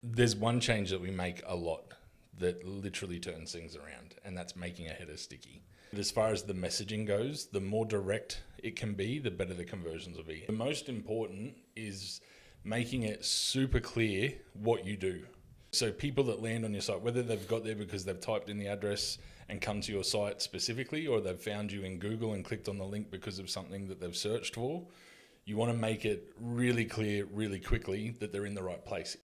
There's one change that we make a lot that literally turns things around, and that's making a header sticky. As far as the messaging goes, the more direct it can be, the better the conversions will be. The most important is making it super clear what you do. So people that land on your site, whether they've got there because they've typed in the address and come to your site specifically, or they've found you in Google and clicked on the link because of something that they've searched for, you want to make it really clear really quickly that they're in the right place.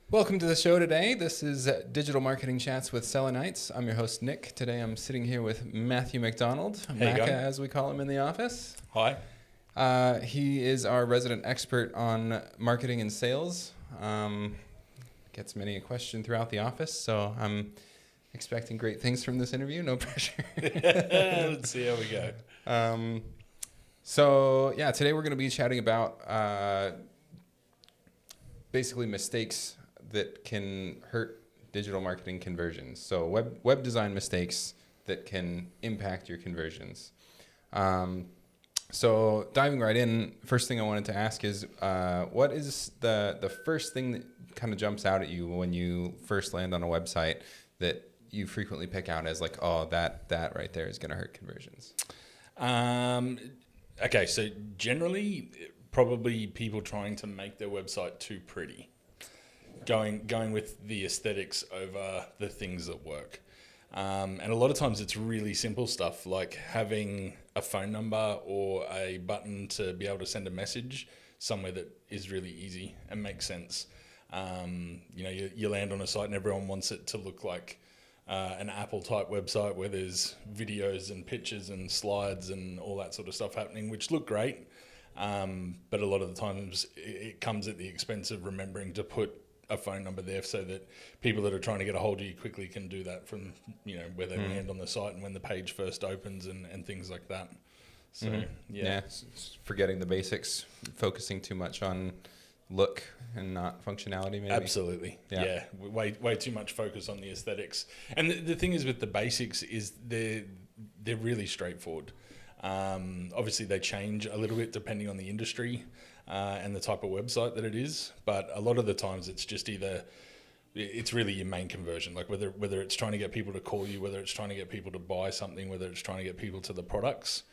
Welcome to the show today. This is Digital Marketing Chats with Selenites. I'm your host, Nick. Today I'm sitting here with Matthew McDonald, Macca as we call him in the office. Hi. He is our resident expert on marketing and sales. Gets many a question throughout the office, so I'm expecting great things from this interview. No pressure. Let's see how we go. Today we're going to be chatting about basically mistakes that can hurt digital marketing conversions. So web design mistakes that can impact your conversions. So diving right in, first thing I wanted to ask is, what is the first thing that kind of jumps out at you when you first land on a website that you frequently pick out as like, oh, that right there is going to hurt conversions? Okay, so generally, probably people trying to make their website too pretty. Going with the aesthetics over the things that work. And a lot of times it's really simple stuff like having a phone number or a button to be able to send a message somewhere that is really easy and makes sense. You land on a site and everyone wants it to look like an Apple type website where there's videos and pictures and slides and all that sort of stuff happening, which look great. But a lot of the times it comes at the expense of remembering to put a phone number there so that people that are trying to get a hold of you quickly can do that from, where they land on the site and when the page first opens and things like that. So, Forgetting the basics, focusing too much on look and not functionality maybe. Absolutely. Yeah. Way too much focus on the aesthetics. And the thing is with the basics is they're really straightforward. Obviously they change a little bit depending on the industry and the type of website that it is, but a lot of the times it's just it's really your main conversion, like whether it's trying to get people to call you, whether it's trying to get people to buy something, whether it's trying to get people to the products.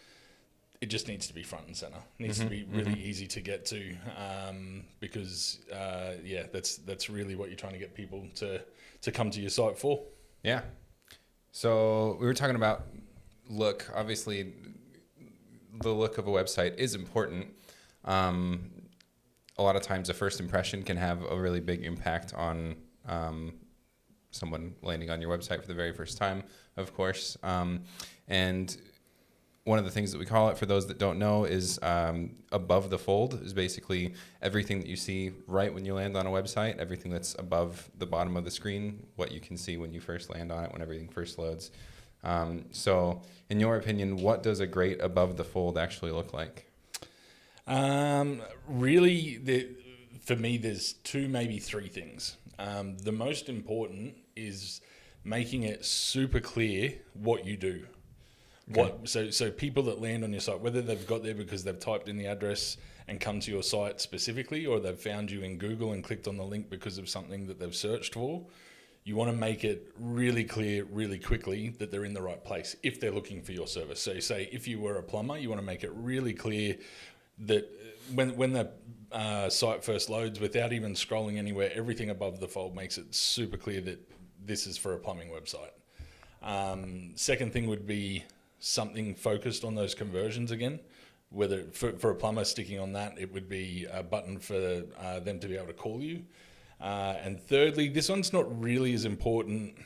It just needs to be front and center. It needs to be really easy to get to because that's really what you're trying to get people to come to your site for. Yeah. So we were talking about look. Obviously, the look of a website is important. A lot of times a first impression can have a really big impact on someone landing on your website for the very first time, of course. And one of the things that we call it, for those that don't know, is above the fold, is basically everything that you see right when you land on a website, everything that's above the bottom of the screen, what you can see when you first land on it, when everything first loads. So in your opinion, what does a great above the fold actually look like? Really, for me, there's two, maybe three things. The most important is making it super clear what you do. Okay. So people that land on your site, whether they've got there because they've typed in the address and come to your site specifically, or they've found you in Google and clicked on the link because of something that they've searched for, you want to make it really clear really quickly that they're in the right place if they're looking for your service. So say if you were a plumber, you want to make it really clear that when the site first loads, without even scrolling anywhere, everything above the fold makes it super clear that this is for a plumbing website. Second thing would be something focused on those conversions again. Whether for a plumber, sticking on that, it would be a button for them to be able to call you. And thirdly, this one's not really as important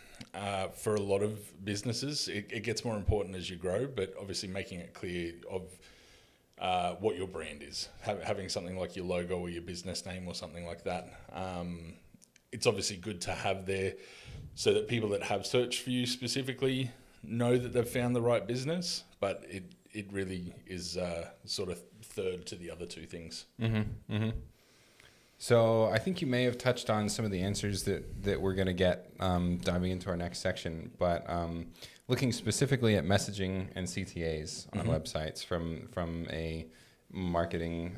for a lot of businesses. It gets more important as you grow, but obviously making it clear of what your brand is. Having something like your logo or your business name or something like that. It's obviously good to have there so that people that have searched for you specifically know that they've found the right business, but it really is sort of third to the other two things. So I think you may have touched on some of the answers that we're going to get diving into our next section, but looking specifically at messaging and CTAs on websites from a marketing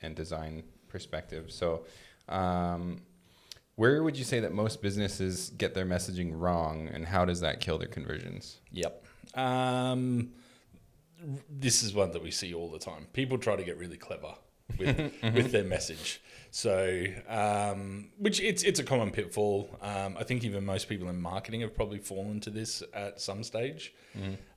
and design perspective. So where would you say that most businesses get their messaging wrong, and how does that kill their conversions? Yep. This is one that we see all the time. People try to get really clever with their message. So, which it's a common pitfall. I think even most people in marketing have probably fallen to this at some stage,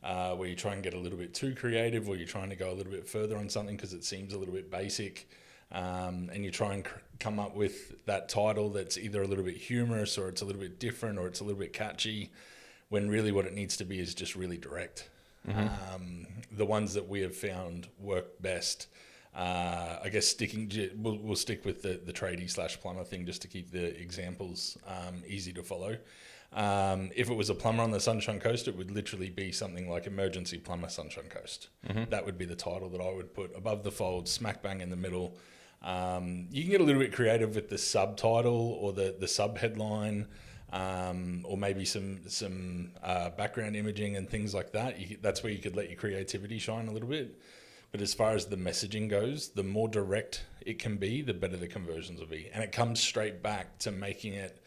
where you try and get a little bit too creative, or you're trying to go a little bit further on something because it seems a little bit basic, and you try and come up with that title that's either a little bit humorous, or it's a little bit different, or it's a little bit catchy, when really what it needs to be is just really direct. The ones that we have found work best, I guess we'll stick with the tradie/plumber thing just to keep the examples easy to follow. If it was a plumber on the Sunshine Coast, it would literally be something like Emergency Plumber Sunshine Coast. That would be the title that I would put above the fold, smack bang in the middle. You can get a little bit creative with the subtitle or the sub headline, or maybe some background imaging and things like that. That's where you could let your creativity shine a little bit. But as far as the messaging goes, the more direct it can be, the better the conversions will be. And it comes straight back to making it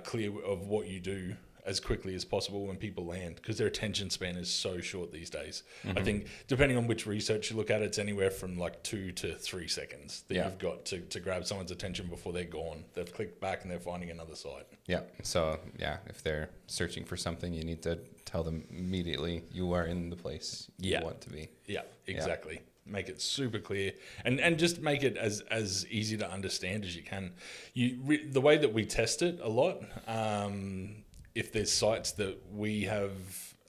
clear of what you do as quickly as possible when people land, because their attention span is so short these days. I think depending on which research you look at, it's anywhere from like 2 to 3 seconds that you've got to grab someone's attention before they're gone. They've clicked back and they're finding another site. Yeah. So if they're searching for something, you need to tell them immediately you are in the place you want to be. Yeah, exactly. Yeah. Make it super clear, and just make it as easy to understand as you can. The way that we test it a lot, if there's sites that we have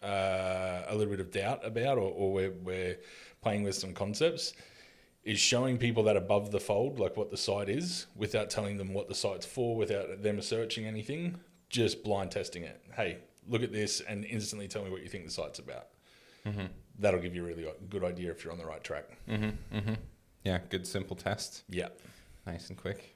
a little bit of doubt about, or we're playing with some concepts, is showing people that above the fold, like what the site is, without telling them what the site's for, without them searching anything, just blind testing it. Hey, look at this and instantly tell me what you think the site's about. That'll give you a really good idea if you're on the right track. Yeah, good simple test. Yeah. Nice and quick.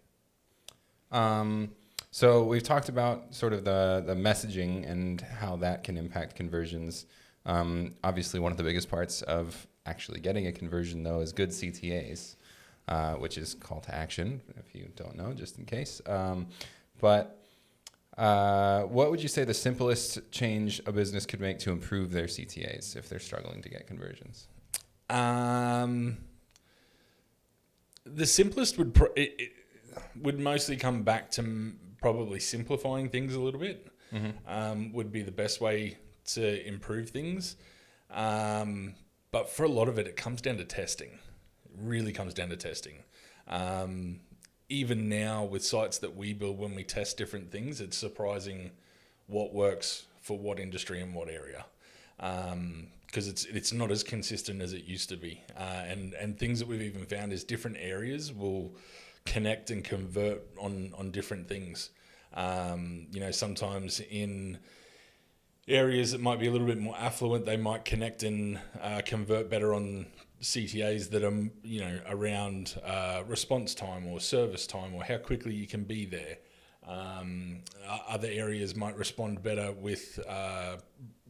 So we've talked about sort of the messaging and how that can impact conversions. Obviously, one of the biggest parts of actually getting a conversion, though, is good CTAs, which is call to action, if you don't know, just in case. But what would you say the simplest change a business could make to improve their CTAs if they're struggling to get conversions? The simplest would mostly come back to probably simplifying things a little bit. Would be the best way to improve things. But for a lot of it, it comes down to testing. It really comes down to testing. Even now with sites that we build, when we test different things, it's surprising what works for what industry and what area. Because it's not as consistent as it used to be. And things that we've even found is different areas will connect and convert on different things. Sometimes in areas that might be a little bit more affluent, they might connect and convert better on CTAs that are, around response time or service time or how quickly you can be there. Other areas might respond better with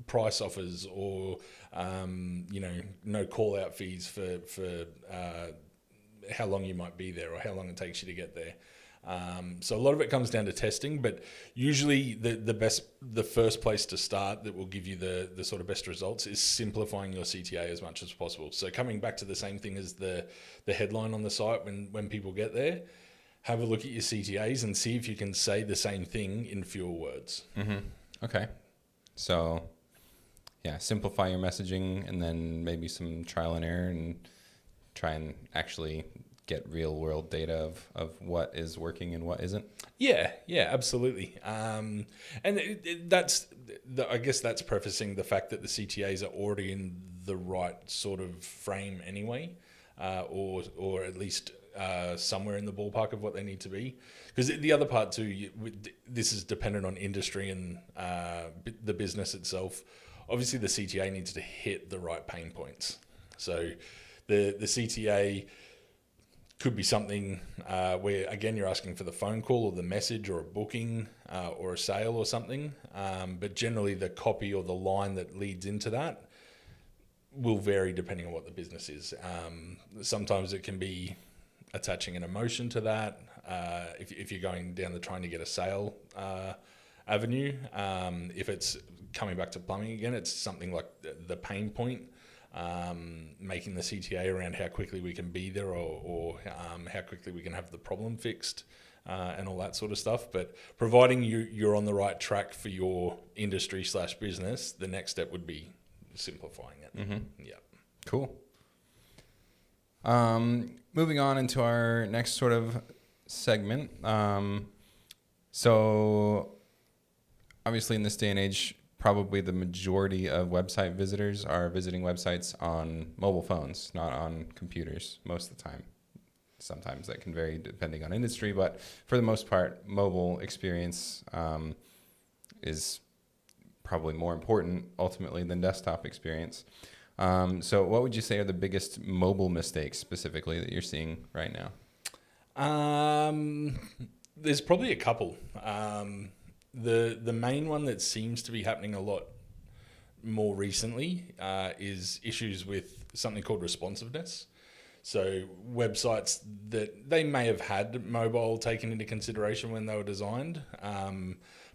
price offers or, no call out fees for how long you might be there or how long it takes you to get there. So a lot of it comes down to testing, but usually the first place to start that will give you the sort of best results is simplifying your CTA as much as possible. So coming back to the same thing as the headline on the site, when people get there, have a look at your CTAs and see if you can say the same thing in fewer words. Okay. So simplify your messaging and then maybe some trial and error and try and actually get real world data of what is working and what isn't. Yeah, absolutely. And I guess that's prefacing the fact that the CTAs are already in the right sort of frame anyway, or at least somewhere in the ballpark of what they need to be. Because the other part too, this is dependent on industry and the business itself. Obviously, the CTA needs to hit the right pain points. So the CTA Could be something where, again, you're asking for the phone call or the message or a booking or a sale or something. But generally the copy or the line that leads into that will vary depending on what the business is. Sometimes it can be attaching an emotion to that. If you're going down the trying to get a sale avenue, if it's coming back to plumbing again, it's something like the pain point. Making the CTA around how quickly we can be there or how quickly we can have the problem fixed and all that sort of stuff. But providing you're on the right track for your industry / business, the next step would be simplifying it. Mm-hmm. Yeah. Cool. Moving on into our next sort of segment. So obviously in this day and age, probably the majority of website visitors are visiting websites on mobile phones, not on computers most of the time. Sometimes that can vary depending on industry, but for the most part, mobile experience is probably more important ultimately than desktop experience. So what would you say are the biggest mobile mistakes specifically that you're seeing right now? There's probably a couple. The main one that seems to be happening a lot more recently is issues with something called responsiveness. So websites that they may have had mobile taken into consideration when they were designed,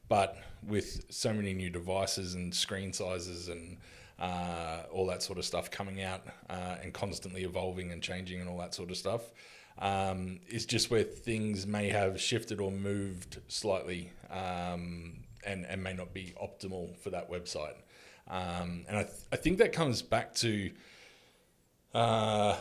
but with so many new devices and screen sizes and all that sort of stuff coming out and constantly evolving and changing and all that sort of stuff, is just where things may have shifted or moved slightly and may not be optimal for that website. And I think that comes back to the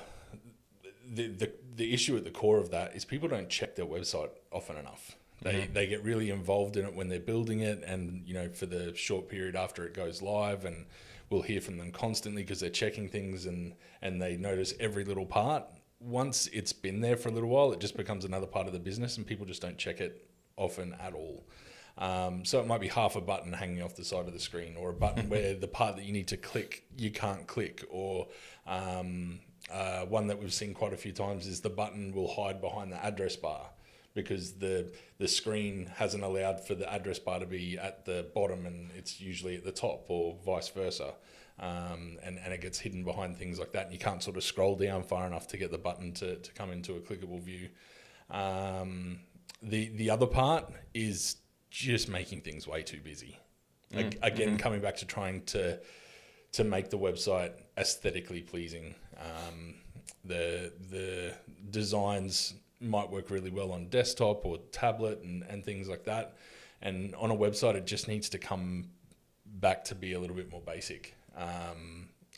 issue at the core of that is people don't check their website often enough. They get really involved in it when they're building it and, for the short period after it goes live, and we'll hear from them constantly because they're checking things and they notice every little part. Once it's been there for a little while, it just becomes another part of the business and people just don't check it often at all. So it might be half a button hanging off the side of the screen, or a button where the part that you need to click, you can't click, or one that we've seen quite a few times is the button will hide behind the address bar because the screen hasn't allowed for the address bar to be at the bottom and it's usually at the top, or vice versa. And it gets hidden behind things like that, and you can't sort of scroll down far enough to get the button to come into a clickable view. The other part is just making things way too busy. Again, coming back to trying to make the website aesthetically pleasing. The designs might work really well on desktop or tablet and things like that. And on a website, it just needs to come back to be a little bit more basic.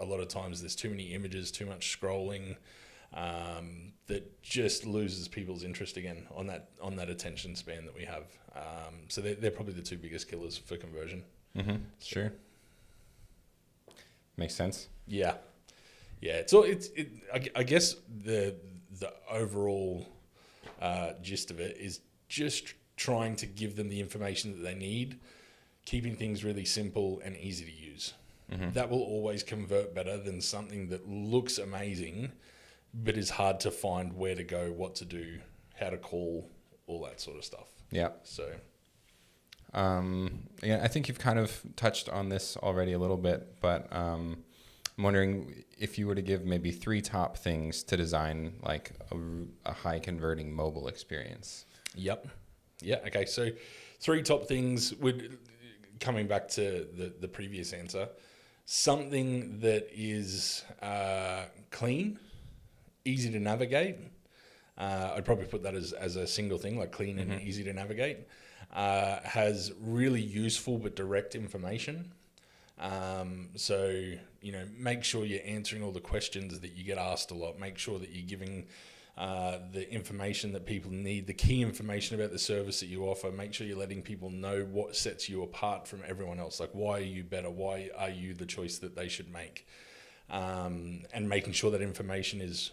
A lot of times there's too many images, too much scrolling, that just loses people's interest again on that attention span that we have. So they're probably the two biggest killers for conversion. Mm-hmm. Sure. Makes sense. Yeah. So I guess the overall gist of it is just trying to give them the information that they need, keeping things really simple and easy to use. Mm-hmm. That will always convert better than something that looks amazing, but is hard to find where to go, what to do, how to call, all that sort of stuff. Yeah. So, I think you've kind of touched on this already a little bit, but I'm wondering if you were to give maybe 3 top things to design like a high converting mobile experience. Yep. Yeah. Okay. So 3 top things would, coming back to the previous answer, something that is clean, easy to navigate. I'd probably put that as a single thing, like clean mm-hmm. and easy to navigate. Has really useful but direct information. So, make sure you're answering all the questions that you get asked a lot. Make sure that you're giving the information that people need, the key information about the service that you offer. Make sure you're letting people know what sets you apart from everyone else. Like, why are you better? Why are you the choice that they should make? And making sure that information is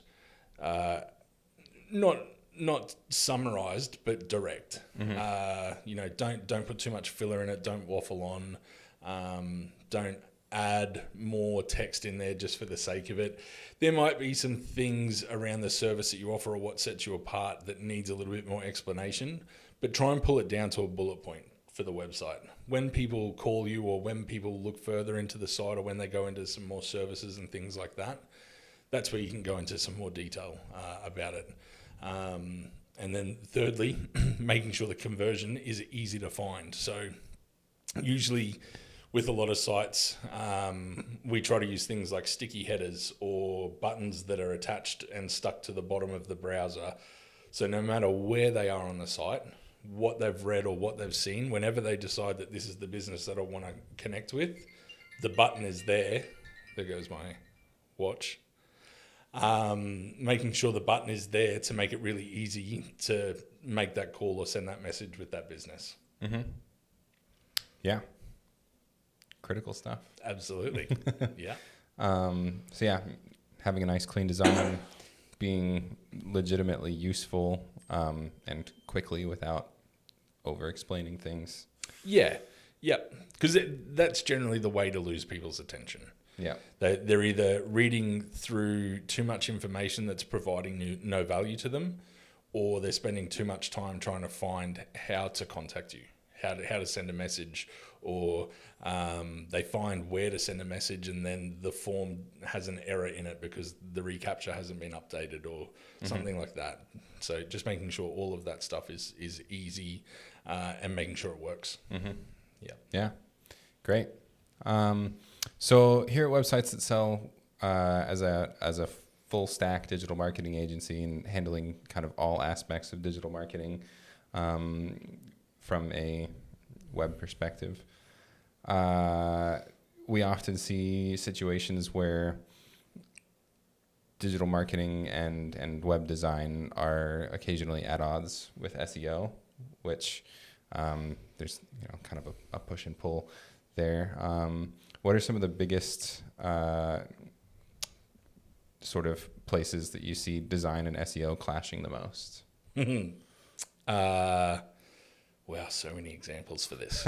not summarized, but direct. Mm-hmm. Don't put too much filler in it. Don't waffle on. Don't add more text in there just for the sake of it. There might be some things around the service that you offer or what sets you apart that needs a little bit more explanation, but try and pull it down to a bullet point for the website. When people call you or when people look further into the site or when they go into some more services and things like that, that's where you can go into some more detail about it. And then thirdly, making sure the conversion is easy to find. So usually with a lot of sites, we try to use things like sticky headers or buttons that are attached and stuck to the bottom of the browser. So no matter where they are on the site, what they've read or what they've seen, whenever they decide that this is the business that I want to connect with, the button is there. There goes my watch. Making sure the button is there to make it really easy to make that call or send that message with that business. Mm-hmm. Yeah. Critical stuff. Absolutely. Yeah. So yeah, having a nice clean design, being legitimately useful, and quickly without over explaining things. Yeah. Yep. Because that's generally the way to lose people's attention. Yeah. They're either reading through too much information that's providing no value to them, or they're spending too much time trying to find how to contact you, how to send a message, or they find where to send a message and then the form has an error in it because the reCAPTCHA hasn't been updated or something like that. So just making sure all of that stuff is easy and making sure it works. Mm-hmm. Yeah. Yeah. Great. So here at Websites That Sell, as a full stack digital marketing agency and handling kind of all aspects of digital marketing from a web perspective, we often see situations where digital marketing and web design are occasionally at odds with SEO, which there's kind of a push and pull there. What are some of the biggest sort of places that you see design and SEO clashing the most? Wow, so many examples for this.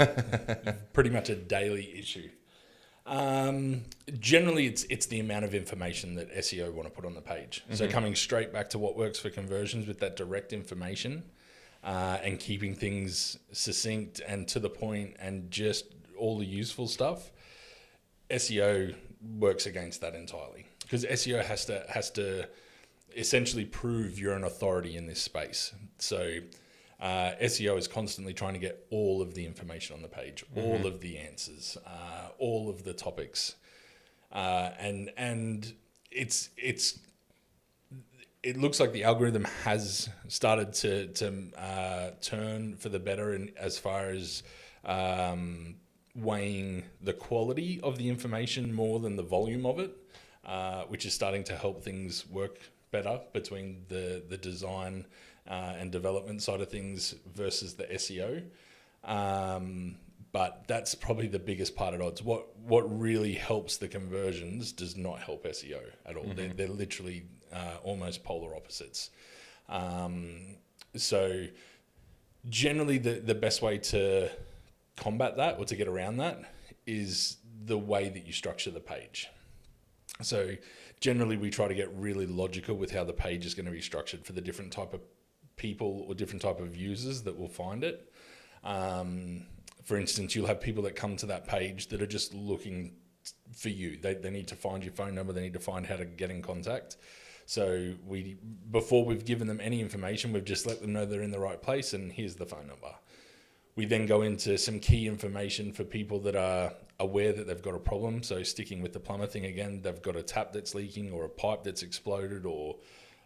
Pretty much a daily issue. Generally, it's the amount of information that SEO want to put on the page. Mm-hmm. So coming straight back to what works for conversions with that direct information and keeping things succinct and to the point and just all the useful stuff, SEO works against that entirely because SEO has to essentially prove you're an authority in this space. So SEO is constantly trying to get all of the information on the page, all of the answers, all of the topics, and it looks like the algorithm has started to turn for the better in as far as weighing the quality of the information more than the volume of it, which is starting to help things work better between the design and development side of things versus the SEO. But that's probably the biggest part at odds. What really helps the conversions does not help SEO at all. Mm-hmm. They're literally almost polar opposites. So generally the best way to combat that or to get around that is the way that you structure the page. So generally we try to get really logical with how the page is going to be structured for the different type of people or different type of users that will find it. For instance, you'll have people that come to that page that are just looking for you. They need to find your phone number. They need to find how to get in contact. So before we've given them any information, we've just let them know they're in the right place and here's the phone number. We then go into some key information for people that are aware that they've got a problem. So sticking with the plumber thing again, they've got a tap that's leaking or a pipe that's exploded or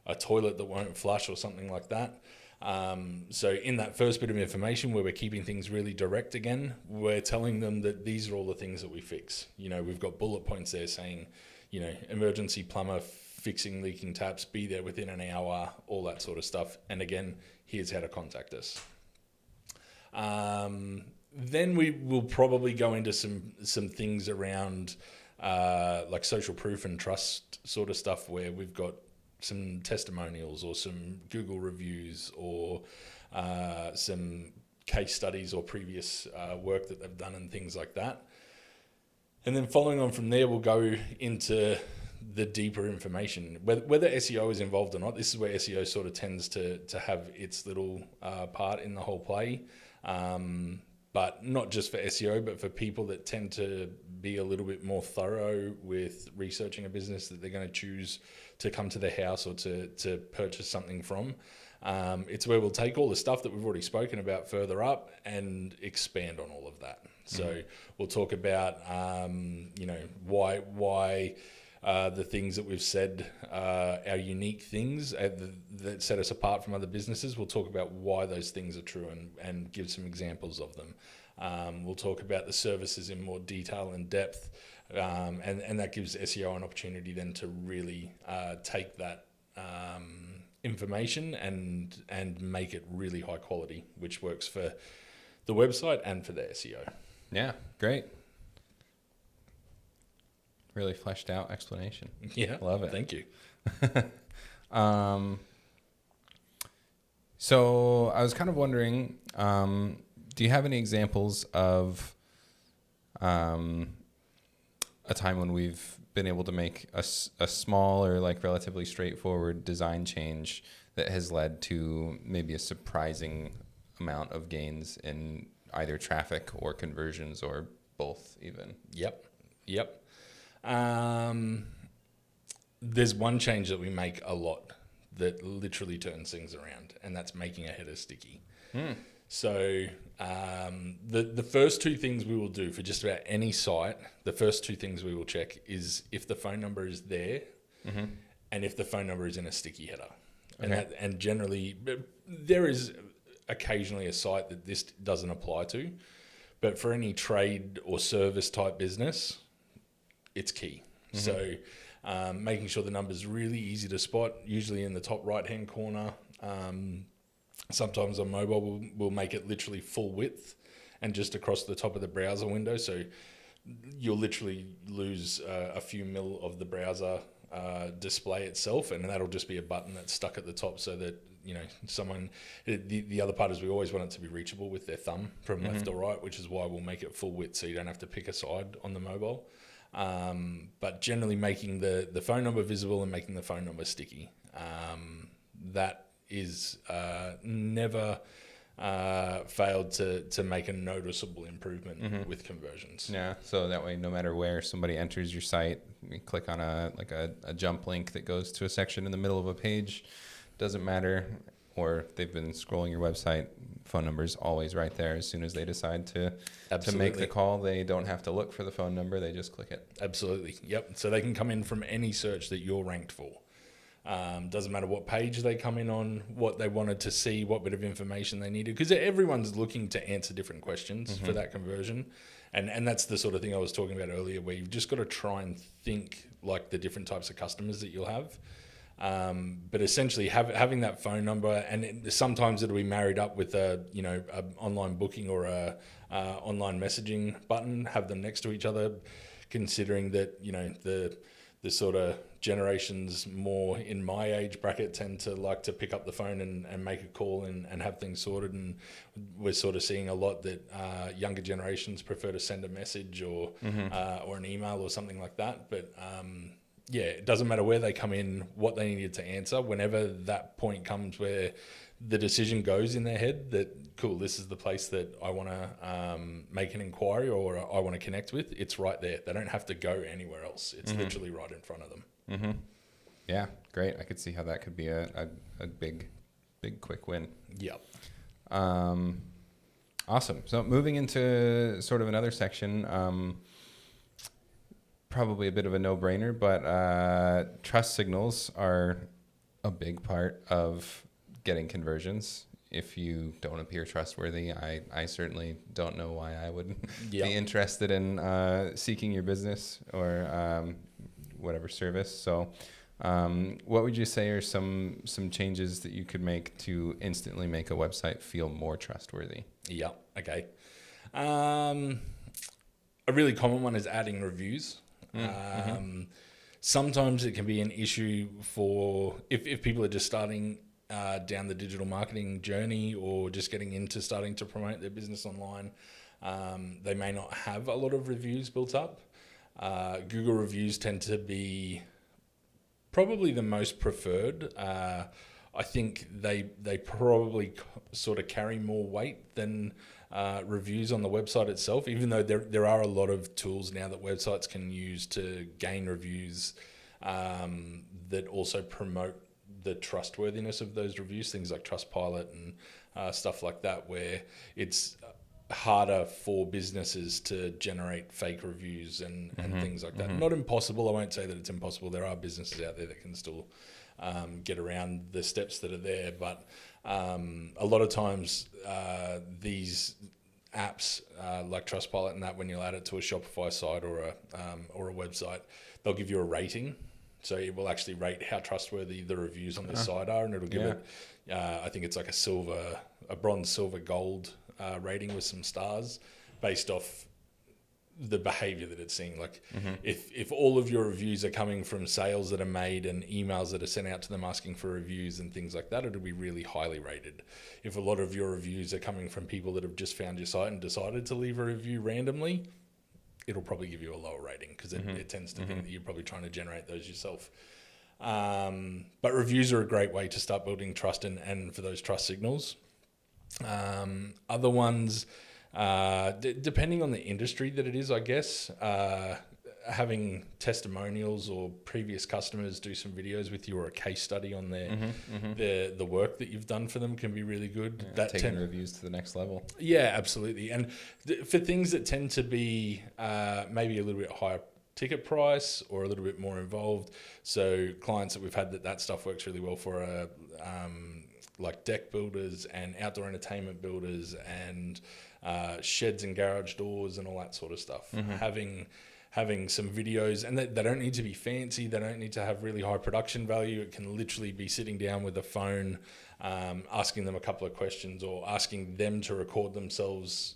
a toilet that won't flush or something like that. So in that first bit of information where we're keeping things really direct again, we're telling them that these are all the things that we fix. We've got bullet points there saying, emergency plumber fixing leaking taps, be there within an hour, all that sort of stuff. And again, here's how to contact us. Then we will probably go into some things around like social proof and trust sort of stuff where we've got some testimonials or some Google reviews or some case studies or previous work that they've done and things like that. And then following on from there, we'll go into the deeper information. Whether SEO is involved or not, this is where SEO sort of tends to have its little part in the whole play. But not just for SEO, but for people that tend to be a little bit more thorough with researching a business that they're going to choose to come to their house or to purchase something from. It's where we'll take all the stuff that we've already spoken about further up and expand on all of that. So we'll talk about, why the things that we've said, our unique things that set us apart from other businesses. We'll talk about why those things are true and give some examples of them. We'll talk about the services in more detail and depth, and that gives SEO an opportunity then to really take that information and make it really high quality, which works for the website and for the SEO. Yeah, great. Really fleshed out explanation. Yeah, love it. Thank you. So I was kind of wondering, do you have any examples of a time when we've been able to make a small or like relatively straightforward design change that has led to maybe a surprising amount of gains in either traffic or conversions or both even? Yep. There's one change that we make a lot that literally turns things around, and that's making a header sticky. So the first two things we will do for just about any site, the first two things we will check is if the phone number is there and if the phone number is in a sticky header. Okay. And generally, there is occasionally a site that this doesn't apply to, but for any trade or service type business, it's key. So making sure the number's really easy to spot, usually in the top right-hand corner. Sometimes on mobile, we'll make it literally full width and just across the top of the browser window. So you'll literally lose a few mil of the browser display itself, and that'll just be a button that's stuck at the top so that, someone... The other part is we always want it to be reachable with their thumb from left or right, which is why we'll make it full width so you don't have to pick a side on the mobile. But generally making the phone number visible and making the phone number sticky. That is never failed to make a noticeable improvement with conversions. Yeah, so that way, no matter where somebody enters your site, you click on a jump link that goes to a section in the middle of a page, doesn't matter, or if they've been scrolling your website, phone number's always right there. As soon as they decide to make the call, they don't have to look for the phone number, they just click it. Absolutely, yep. So they can come in from any search that you're ranked for. Doesn't matter what page they come in on, what they wanted to see, what bit of information they needed, because everyone's looking to answer different questions for that conversion. And that's the sort of thing I was talking about earlier, where you've just got to try and think like the different types of customers that you'll have. But essentially having that phone number, and sometimes it'll be married up with a online booking or a online messaging button, have them next to each other, considering that, the sort of generations more in my age bracket tend to like to pick up the phone and make a call and have things sorted. And we're sort of seeing a lot that younger generations prefer to send a message or an email or something like that. But it doesn't matter where they come in, what they needed to answer. Whenever that point comes where the decision goes in their head that, cool, this is the place that I want to make an inquiry or I want to connect with, it's right there. They don't have to go anywhere else. It's literally right in front of them. Yeah, great. I could see how that could be a big quick win. Yep. Awesome. So moving into sort of another section, probably a bit of a no-brainer, but trust signals are a big part of getting conversions. If you don't appear trustworthy, I certainly don't know why I would be interested in seeking your business or whatever service. So what would you say are some changes that you could make to instantly make a website feel more trustworthy? Yeah, okay. A really common one is adding reviews. Sometimes it can be an issue for if people are just starting down the digital marketing journey or just getting into starting to promote their business online. They may not have a lot of reviews built up. Google reviews tend to be probably the most preferred. I think they probably sort of carry more weight than reviews on the website itself, even though there are a lot of tools now that websites can use to gain reviews that also promote the trustworthiness of those reviews, things like Trustpilot and stuff like that, where it's harder for businesses to generate fake reviews and things like that. Not impossible. I won't say that it's impossible. There are businesses out there that can still get around the steps that are there, but a lot of times these apps like Trustpilot and that, when you'll add it to a Shopify site or a website, they'll give you a rating. So it will actually rate how trustworthy the reviews on the site are, and it'll give it, I think it's like a bronze, silver, gold rating with some stars based off the behavior that it's seeing. Like if all of your reviews are coming from sales that are made and emails that are sent out to them asking for reviews and things like that, it'll be really highly rated. If a lot of your reviews are coming from people that have just found your site and decided to leave a review randomly, it'll probably give you a lower rating because it tends to think that you're probably trying to generate those yourself. But reviews are a great way to start building trust and for those trust signals. Other ones, depending on the industry that it is, I guess, having testimonials or previous customers do some videos with you or a case study on the work that you've done for them can be really good. Yeah, taking reviews to the next level. Yeah, absolutely. And for things that tend to be maybe a little bit higher ticket price or a little bit more involved, so clients that we've had that stuff works really well for, like deck builders and outdoor entertainment builders and sheds and garage doors and all that sort of stuff. Having some videos, and they don't need to be fancy, they don't need to have really high production value. It can literally be sitting down with a phone, asking them a couple of questions or asking them to record themselves,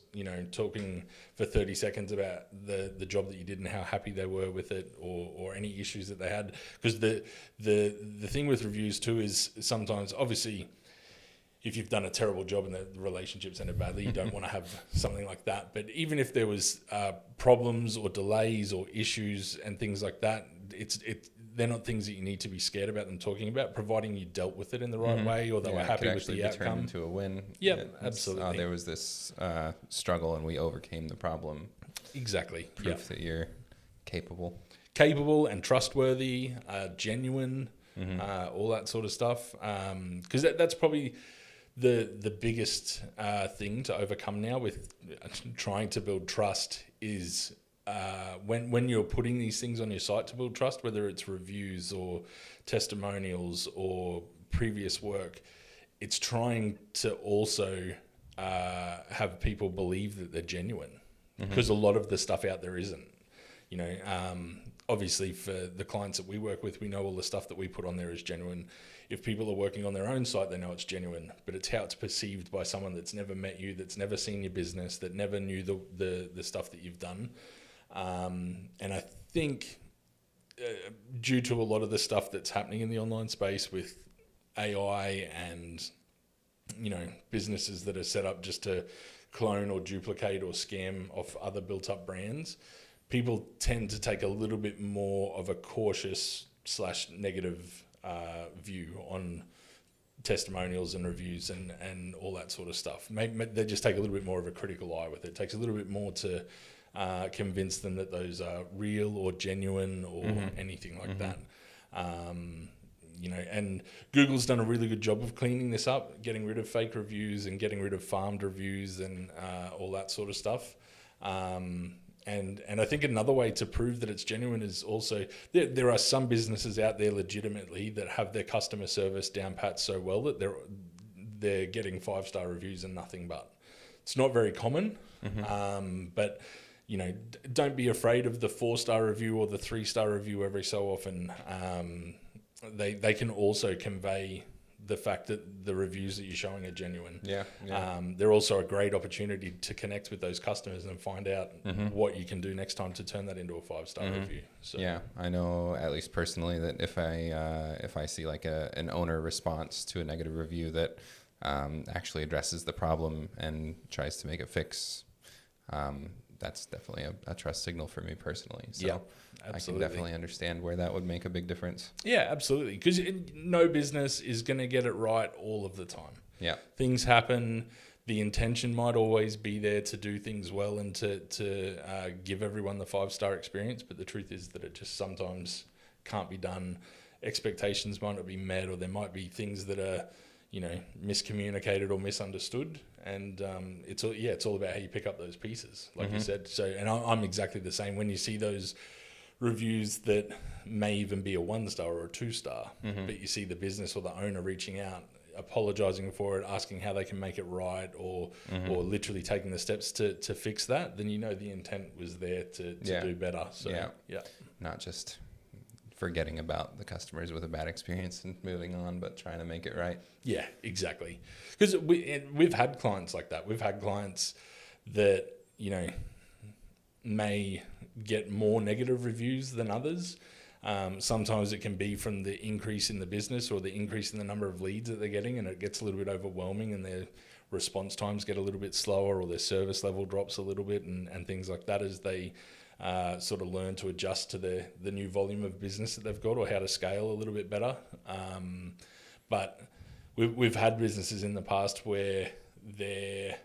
talking for 30 seconds about the job that you did and how happy they were with it, or any issues that they had. Because the thing with reviews too is sometimes, obviously, if you've done a terrible job and the relationship's ended badly, you don't want to have something like that. But even if there was problems or delays or issues and things like that, they're not things that you need to be scared about them talking about, providing you dealt with it in the right way or they were happy with the outcome. Turned into a win. Yeah, absolutely. There was this struggle and we overcame the problem. Exactly. Proof that you're capable and trustworthy, genuine, all that sort of stuff. Because that's probably the biggest thing to overcome now with trying to build trust is when you're putting these things on your site to build trust, whether it's reviews or testimonials or previous work, it's trying to also have people believe that they're genuine, because a lot of the stuff out there isn't. Obviously for the clients that we work with, we know all the stuff that we put on there is genuine. If people are working on their own site, they know it's genuine, but it's how it's perceived by someone that's never met you, that's never seen your business, that never knew the stuff that you've done. And I think due to a lot of the stuff that's happening in the online space with AI and, businesses that are set up just to clone or duplicate or scam off other built up brands, people tend to take a little bit more of a cautious / negative view on testimonials and reviews and all that sort of stuff. Maybe they just take a little bit more of a critical eye with it. It takes a little bit more to convince them that those are real or genuine or anything like that. And Google's done a really good job of cleaning this up, getting rid of fake reviews and getting rid of farmed reviews and all that sort of stuff. And I think another way to prove that it's genuine is also there are some businesses out there legitimately that have their customer service down pat so well that they're getting 5-star reviews and nothing but. It's not very common, but don't be afraid of the 4-star review or the 3-star review every so often. They can also convey the fact that the reviews that you're showing are genuine. They're also a great opportunity to connect with those customers and find out what you can do next time to turn that into a 5-star review. So. Yeah, I know at least personally that if I see like an owner response to a negative review that actually addresses the problem and tries to make a fix, that's definitely a trust signal for me personally. So Yeah, I can absolutely. definitely understand where that would make a big difference. Yeah, absolutely. Because no business is going to get it right all of the time. Yeah. Things happen. The intention might always be there to do things well and to give everyone the 5-star experience, but the truth is that it just sometimes can't be done. Expectations might not be met, or there might be things that are, miscommunicated or misunderstood. And it's all about how you pick up those pieces, like you said. So, and I'm exactly the same. When you see those reviews that may even be a 1-star or a 2-star, but you see the business or the owner reaching out, apologizing for it, asking how they can make it right, or literally taking the steps to fix that, then the intent was there to do better. So yeah, not just forgetting about the customers with a bad experience and moving on, but trying to make it right. Yeah, exactly. Because we've had clients like that. We've had clients that may get more negative reviews than others. Sometimes it can be from the increase in the business or the increase in the number of leads that they're getting, and it gets a little bit overwhelming, and their response times get a little bit slower, or their service level drops a little bit, and things like that as they sort of learn to adjust to the new volume of business that they've got, or how to scale a little bit better. But we've had businesses in the past where their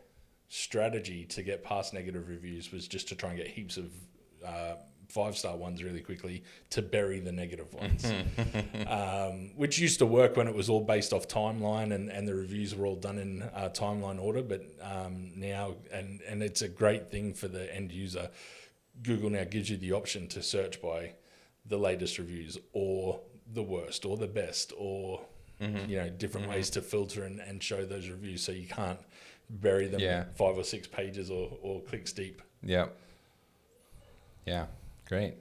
strategy to get past negative reviews was just to try and get heaps of 5-star ones really quickly to bury the negative ones, which used to work when it was all based off timeline and the reviews were all done in timeline order. But now, and it's a great thing for the end user, Google now gives you the option to search by the latest reviews or the worst or the best, or different ways to filter and show those reviews, so you can't bury them 5 or 6 pages or clicks deep. Yeah. Great.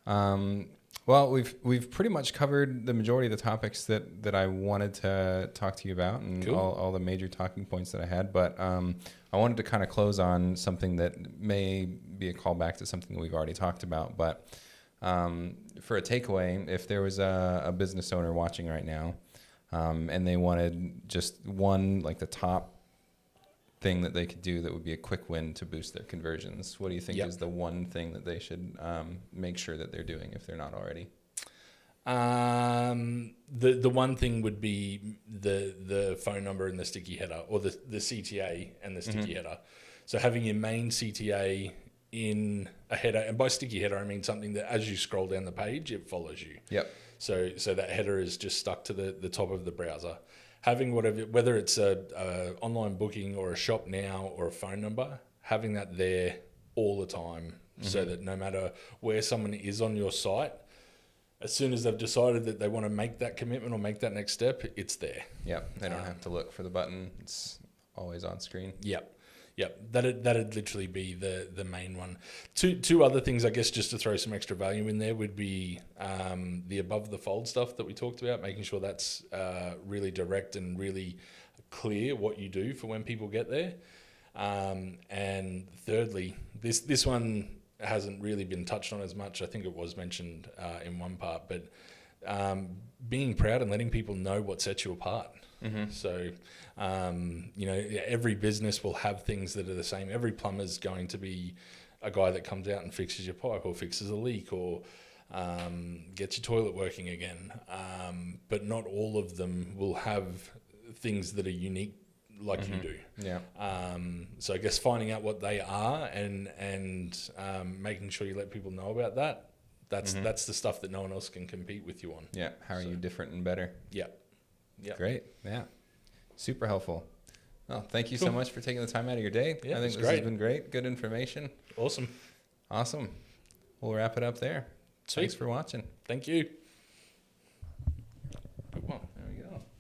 Well, we've pretty much covered the majority of the topics that I wanted to talk to you about, and cool. all the major talking points that I had. But I wanted to kind of close on something that may be a callback to something that we've already talked about. But for a takeaway, if there was a business owner watching right now, and they wanted just one, like the top thing that they could do that would be a quick win to boost their conversions, what do you think is the one thing that they should make sure that they're doing if they're not already? The one thing would be the phone number and the sticky header, or the CTA and the sticky header. So having your main CTA in a header, and by sticky header I mean something that as you scroll down the page it follows you. Yep. So that header is just stuck to the top of the browser. Having whether it's a online booking or a shop now or a phone number, having that there all the time, so that no matter where someone is on your site, as soon as they've decided that they want to make that commitment or make that next step, it's there. Yep. They don't have to look for the button. It's always on screen. Yep. That'd literally be the main one. Two other things, I guess, just to throw some extra value in there, would be the above the fold stuff that we talked about, making sure that's really direct and really clear what you do for when people get there. And thirdly, this one hasn't really been touched on as much. I think it was mentioned in one part, but being proud and letting people know what sets you apart. So, every business will have things that are the same. Every plumber's going to be a guy that comes out and fixes your pipe or fixes a leak or gets your toilet working again. But not all of them will have things that are unique like you do. Yeah. So I guess finding out what they are and making sure you let people know about that. That's the stuff that no one else can compete with you on. Yeah. How are you different and better? Yeah. Great. Yeah. Super helpful. Well, thank you so much for taking the time out of your day. Yeah, I think this has been great. Good information. Awesome. We'll wrap it up there. Sweet. Thanks for watching. Thank you.